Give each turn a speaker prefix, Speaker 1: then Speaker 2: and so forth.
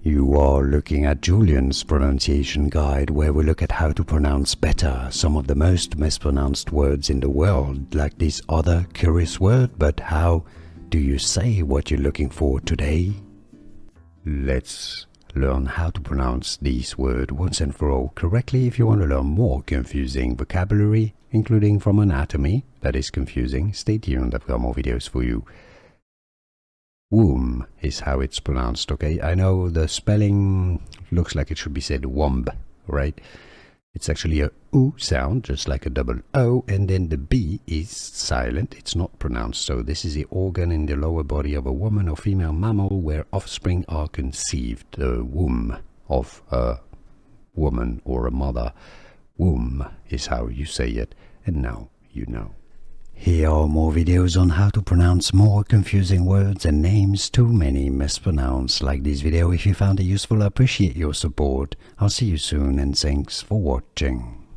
Speaker 1: You are looking at Julian's pronunciation guide, where we look at how to pronounce better some of the most mispronounced words in the world, like this other curious word. But how do you say what you're looking for today? Let's learn how to pronounce this word once and for all correctly. If you want to learn more confusing vocabulary, including from anatomy that is confusing, stay tuned, I've got more videos for you. Womb is how it's pronounced, okay? I know the spelling looks like it should be said womb, right? It's actually a oo sound, just like a double O, and then the B is silent, it's not pronounced. So this is the organ in the lower body of a woman or female mammal where offspring are conceived, the womb of a woman or a mother. Womb is how you say it, and now you know. Here are more videos on how to pronounce more confusing words and names too many mispronounced. Like this video if you found it useful. I appreciate your support. I'll see you soon and thanks for watching.